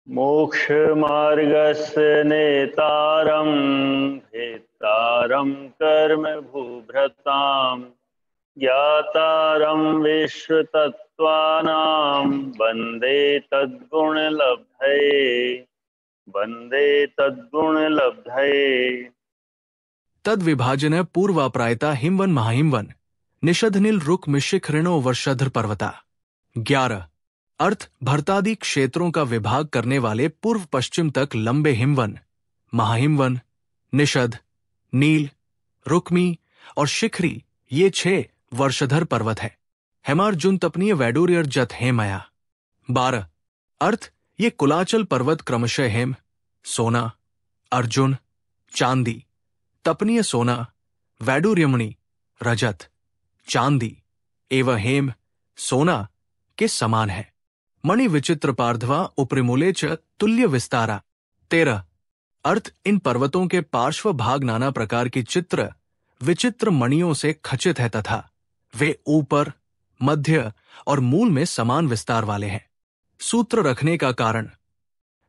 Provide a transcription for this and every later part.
मोक्षमार्गस्य नेतारं भेत्तारं कर्म भूभृतां ज्ञातारं विश्वतत्त्वानां वन्दे तद्गुणलब्धये। तद विभाजन पूर्वाप्रायता हिमवन महाहिमवन निषधनिल रुक मिशिखरिणो वर्षधर पर्वता। 11 अर्थ भरतादि क्षेत्रों का विभाग करने वाले पूर्व पश्चिम तक लंबे हिमवन, महाहिमवन, निषद, नील, रुक्मी और शिखरी ये 6 वर्षधर पर्वत है। हेमार्जुन तपनीय वैडूर्यर जत हेमया। 12 अर्थ ये कुलाचल पर्वत क्रमशः हेम, सोना, अर्जुन, चांदी, तपनीय सोना, वैडूर्यमणि, रजत, चांदी एवं हेम, सोना के समान है। मणि विचित्र पार्धवा उपरिमूले च तुल्य विस्तारा। 13 अर्थ इन पर्वतों के पार्श्व भाग नाना प्रकार की चित्र विचित्र मणियों से खचित है तथा वे ऊपर, मध्य और मूल में समान विस्तार वाले हैं। सूत्र रखने का कारण,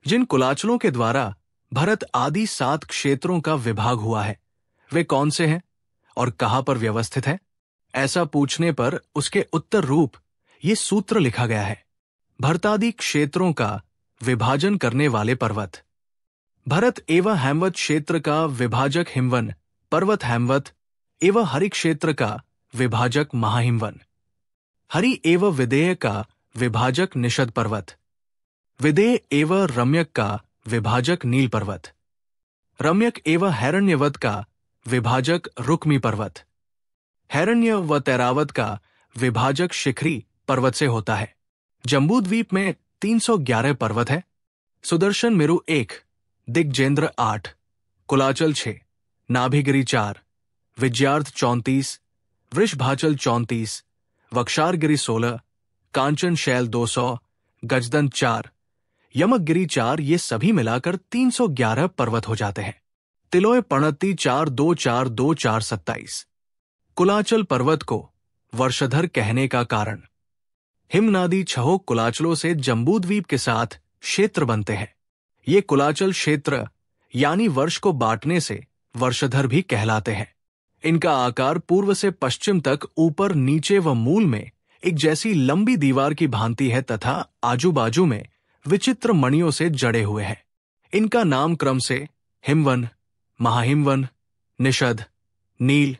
जिन कुलाचलों के द्वारा भरत आदि 7 क्षेत्रों का विभाग हुआ है वे कौन से हैं और कहां पर व्यवस्थित है, ऐसा पूछने पर उसके उत्तर रूप ये सूत्र लिखा गया है। भरतादि क्षेत्रों का विभाजन करने वाले पर्वत। भरत एवं हेमवत क्षेत्र का विभाजक हिमवन पर्वत हेमवत एवं हरि क्षेत्र का विभाजक महाहिमवन। हरि एवं विदेय का विभाजक निषद पर्वत। विदेय एवं रम्यक का विभाजक नील पर्वत। रम्यक एवं हैरण्यवत का विभाजक रुक्मी पर्वत। हैरण्य व तैरावत का विभाजक शिखरी पर्वत से होता है। जम्बूद्वीप में 311 पर्वत है। सुदर्शन मेरु 1, दिग्जेंद्र 8, कुलाचल 6, नाभिगिरी 4, विजयार्थ 34, वृषभाचल 34, वक्षारगिरी 16, कांचन शैल 200, गजदंत 4, यमकगिरी 4 ये सभी मिलाकर 311 पर्वत हो जाते हैं। तिलोय पणती 4, 2, 4, 2, 4, 27। कुलाचल पर्वत को वर्षधर कहने का कारण, हिमनादी 6 कुलाचलों से जम्बूद्वीप के साथ क्षेत्र बनते हैं। ये कुलाचल क्षेत्र यानी वर्ष को बांटने से वर्षधर भी कहलाते हैं। इनका आकार पूर्व से पश्चिम तक ऊपर, नीचे व मूल में एक जैसी लंबी दीवार की भांति है तथा आजू बाजू में विचित्र मणियों से जड़े हुए हैं। इनका नाम क्रम से हिमवन, महाहिमवन, निषद, नील,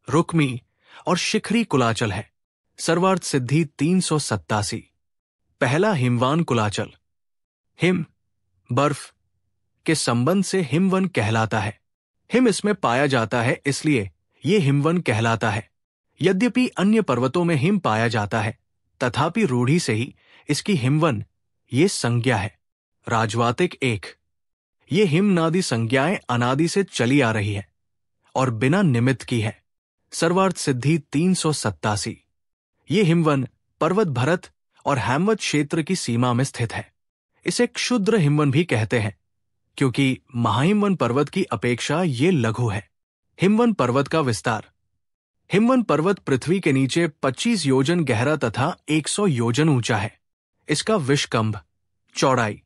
रुक्मी और शिखरी कुलाचल है। सर्वार्थ सिद्धि 387। पहला हिमवान कुलाचल। हिम, बर्फ के संबंध से हिमवन कहलाता है। हिम इसमें पाया जाता है इसलिए ये हिमवन कहलाता है। यद्यपि अन्य पर्वतों में हिम पाया जाता है तथापि रूढ़ी से ही इसकी हिमवन ये संज्ञा है। राजवातिक 1। ये हिमनादि संज्ञाएं अनादि से चली आ रही है और बिना निमित्त की है। सर्वार्थ सिद्धि 387। ये हिमवन पर्वत भरत और हेमवत क्षेत्र की सीमा में स्थित है। इसे क्षुद्र हिमवन भी कहते हैं क्योंकि महाहिमवन पर्वत की अपेक्षा ये लघु है। हिमवन पर्वत का विस्तार। हिमवन पर्वत पृथ्वी के नीचे 25 योजन गहरा तथा 100 योजन ऊंचा है। इसका विषकंभ चौड़ाई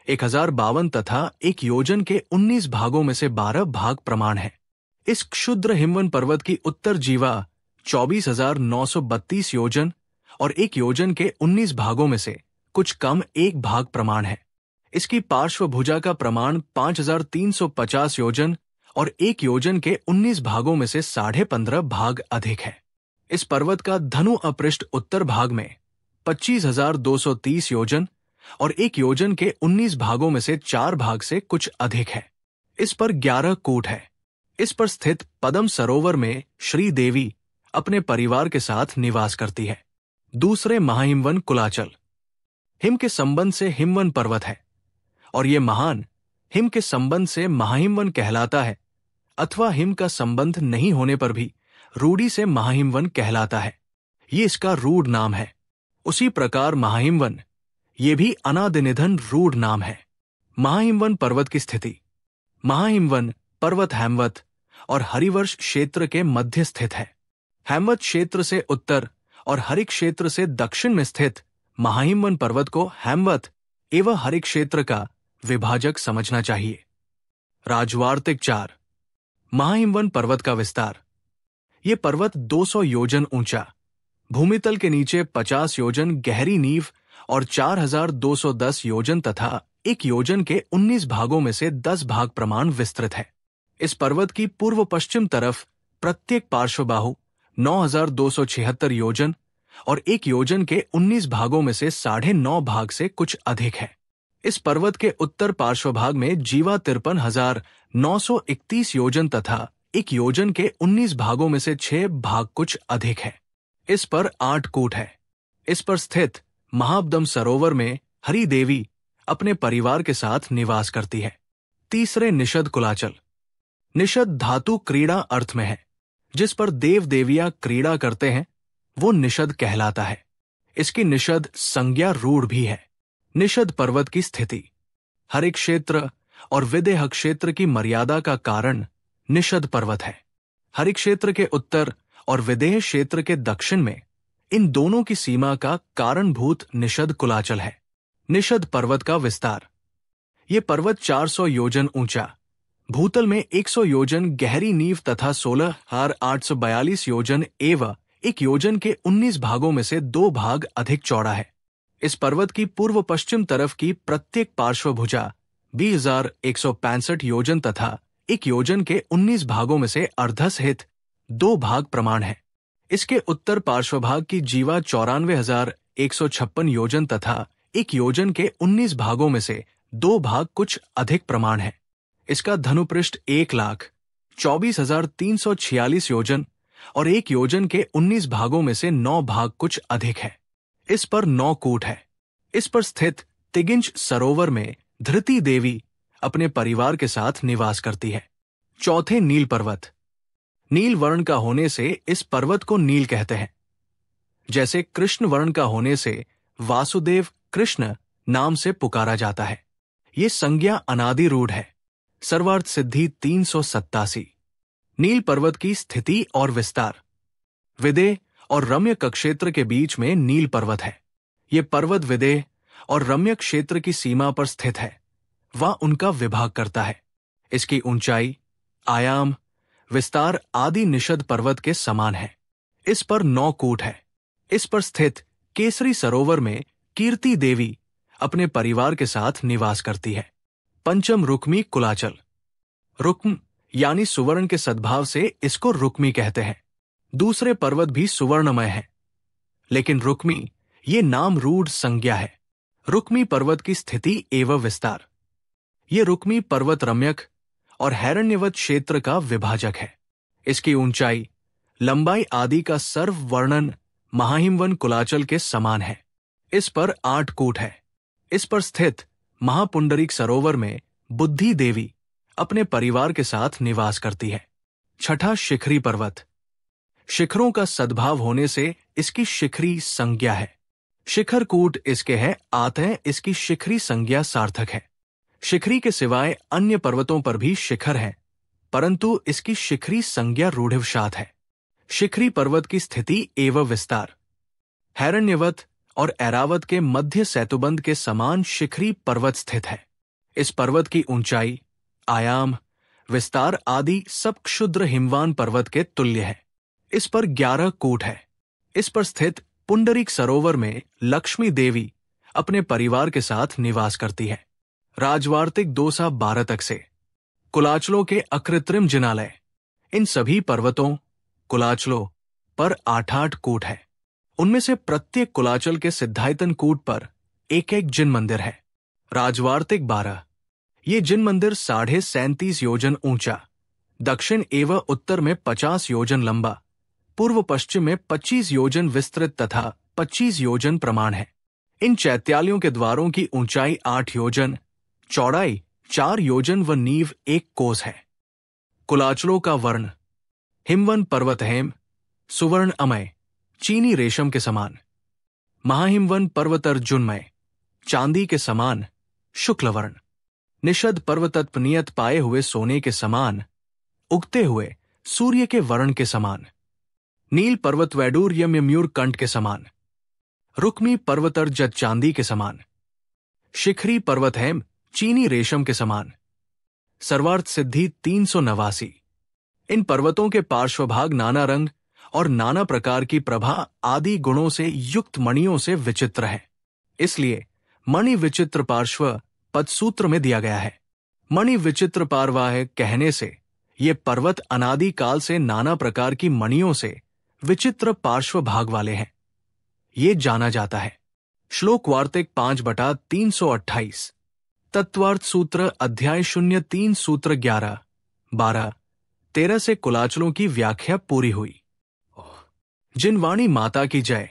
1052 तथा 1 योजन के 19 भागों में से 12 भाग प्रमाण है। इस क्षुद्र हिमवन पर्वत की उत्तर जीवा 24,932 योजन और 1 योजन के 19 भागों में से कुछ कम 1 भाग प्रमाण है। इसकी पार्श्व भुजा का प्रमाण 5,350 योजन और 1 योजन के 19 भागों में से 15.5 भाग अधिक है। इस पर्वत का धनु अपृष्ठ उत्तर भाग में 25,230 योजन और 1 योजन के 19 भागों में से 4 भाग से कुछ अधिक है। इस पर 11 कूट है। इस पर स्थित पद्म सरोवर में श्री देवी अपने परिवार के साथ निवास करती है। दूसरे महाहिमवन कुलाचल। हिम के संबंध से हिमवन पर्वत है और ये महान हिम के संबंध से महाहिमवन कहलाता है अथवा हिम का संबंध नहीं होने पर भी रूढ़ी से महाहिमवन कहलाता है। ये इसका रूढ़ नाम है। उसी प्रकार महाहिमवन ये भी अनादिनिधन रूढ़ नाम है। महाहिमवन पर्वत की स्थिति। महाहिमवन पर्वत हेमवत और हरिवर्ष क्षेत्र के मध्य स्थित है। हेमवत क्षेत्र से उत्तर और हरि क्षेत्र से दक्षिण में स्थित महाहिमवन पर्वत को हेमवत एवं हरित क्षेत्र का विभाजक समझना चाहिए। राजवार्तिक 4। महाहिमवन पर्वत का विस्तार। ये पर्वत 200 योजन ऊंचा, भूमितल के नीचे 50 योजन गहरी नींव और 4210 योजन तथा एक योजन के 19 भागों में से 10 भाग प्रमाण विस्तृत है। इस पर्वत की पूर्व पश्चिम तरफ प्रत्येक पार्श्वबाहु 9276 योजन और एक योजन के 19 भागों में से 9.5 भाग से कुछ अधिक है। इस पर्वत के उत्तर पार्श्वभाग में जीवा 53,931 योजन तथा एक योजन के 19 भागों में से 6 भाग कुछ अधिक है। इस पर 8 कूट है। इस पर स्थित महाबदम सरोवर में हरि देवी अपने परिवार के साथ निवास करती है। तीसरे निषद कुलाचल। निषद धातु क्रीड़ा अर्थ में है। जिस पर देव देवियां क्रीड़ा करते हैं वो निषद कहलाता है। इसकी निषद संज्ञा रूढ़ भी है। निषद पर्वत की स्थिति। हरित क्षेत्र और विदेह क्षेत्र की मर्यादा का कारण निषद पर्वत है। हरित क्षेत्र के उत्तर और विदेह क्षेत्र के दक्षिण में इन दोनों की सीमा का कारणभूत निषद कुलाचल है। निषद पर्वत का विस्तार। ये पर्वत 400 योजन ऊंचा, भूतल में 100 योजन गहरी नींव तथा 16,842 योजन एवं एक योजन के 19 भागों में से 2 भाग अधिक चौड़ा है। इस पर्वत की पूर्व पश्चिम तरफ की प्रत्येक पार्श्वभुजा 20,165 योजन तथा एक योजन के 19 भागों में से अर्ध सहित 2 भाग प्रमाण है। इसके उत्तर पार्श्वभाग की जीवा 94,156 योजन तथा एक योजन के 19 भागों में से 2 भाग कुछ अधिक प्रमाण है। इसका धनुपृष्ठ 1,24,346 योजन और एक योजन के 19 भागों में से 9 भाग कुछ अधिक है। इस पर 9 कूट है। इस पर स्थित तिगिंज सरोवर में धृति देवी अपने परिवार के साथ निवास करती है। चौथे नील पर्वत। नील वर्ण का होने से इस पर्वत को नील कहते हैं। जैसे कृष्ण वर्ण का होने से वासुदेव कृष्ण नाम से पुकारा जाता है। ये संज्ञा अनादि रूढ़ है। सर्वार्थ सिद्धि 387। नील पर्वत की स्थिति और विस्तार। विदेह और रम्य क्षेत्र के बीच में नील पर्वत है। ये पर्वत विदेह और रम्य क्षेत्र की सीमा पर स्थित है। वह उनका विभाग करता है। इसकी ऊंचाई, आयाम, विस्तार आदि निषद पर्वत के समान है। इस पर 9 कूट है। इस पर स्थित केसरी सरोवर में कीर्ति देवी अपने परिवार के साथ निवास करती है। पंचम रुक्मी कुलाचल। रुक्म यानी सुवर्ण के सद्भाव से इसको रुक्मी कहते हैं। दूसरे पर्वत भी सुवर्णमय है, लेकिन रुक्मी ये नाम रूढ़ संज्ञा है। रुक्मी पर्वत की स्थिति एवं विस्तार। ये रुक्मी पर्वत रम्यक और हैरण्यवत क्षेत्र का विभाजक है। इसकी ऊंचाई, लंबाई आदि का सर्व वर्णन महाहिमवन कुलाचल के समान है। इस पर 8 कूट है। इस पर स्थित महापुंडरीक सरोवर में बुद्धि देवी अपने परिवार के साथ निवास करती है। छठा शिखरी पर्वत। शिखरों का सद्भाव होने से इसकी शिखरी संज्ञा है। शिखर कूट इसके है, आतः इसकी शिखरी संज्ञा सार्थक है। शिखरी के सिवाय अन्य पर्वतों पर भी शिखर है, परंतु इसकी शिखरी संज्ञा रूढ़िवशात है। शिखरी पर्वत की स्थिति एवं विस्तार। हैरण्यवत और ऐरावत के मध्य सेतुबंध के समान शिखरी पर्वत स्थित है। इस पर्वत की ऊंचाई, आयाम, विस्तार आदि सब क्षुद्र हिमवान पर्वत के तुल्य है। इस पर 11 कूट है। इस पर स्थित पुंडरीक सरोवर में लक्ष्मी देवी अपने परिवार के साथ निवास करती है। राजवार्तिक 2 से 12 तक से कुलाचलों के अकृत्रिम जिनालय। इन सभी पर्वतों, कुलाचलों पर 8-8 कूट है। उनमें से प्रत्येक कुलाचल के सिद्धायतन कूट पर एक एक जिन मंदिर है। राजवार्तिक 12। ये जिन मंदिर 37.5 योजन ऊंचा, दक्षिण एवं उत्तर में 50 योजन लंबा, पूर्व पश्चिम में 25 योजन विस्तृत तथा 25 योजन प्रमाण है। इन चैत्यालयों के द्वारों की ऊंचाई 8 योजन, चौड़ाई 4 योजन व नींव 1 कोस है। कुलाचलों का वर्ण। हिमवन पर्वत हेम, सुवर्ण अमय, चीनी रेशम के समान। महाहिमवन पर्वत अर्जुनमय, चांदी के समान, शुक्ल वर्ण। निषद पर्वतत्व नियत पाए हुए सोने के समान, उगते हुए सूर्य के वर्ण के समान। नील पर्वत वैडूर्यम मयूर कंठ के समान। रुक्मी पर्वतर जत चांदी के समान। शिखरी पर्वत हैं चीनी रेशम के समान। सर्वार्थ सिद्धि 389। इन पर्वतों के पार्श्वभाग नाना रंग और नाना प्रकार की प्रभा आदि गुणों से युक्त मणियों से विचित्र है, इसलिए मणि विचित्र पार्श्व पदसूत्र में दिया गया है। मणि विचित्र पार्वाह कहने से ये पर्वत अनादि काल से नाना प्रकार की मणियों से विचित्र पार्श्व भाग वाले हैं, ये जाना जाता है। श्लोक वार्तिक 5/328। तत्वार्थ सूत्र अध्याय 03 सूत्र 11, 12, 13 से कुलाचलों की व्याख्या पूरी हुई। जिन वाणी माता की जय।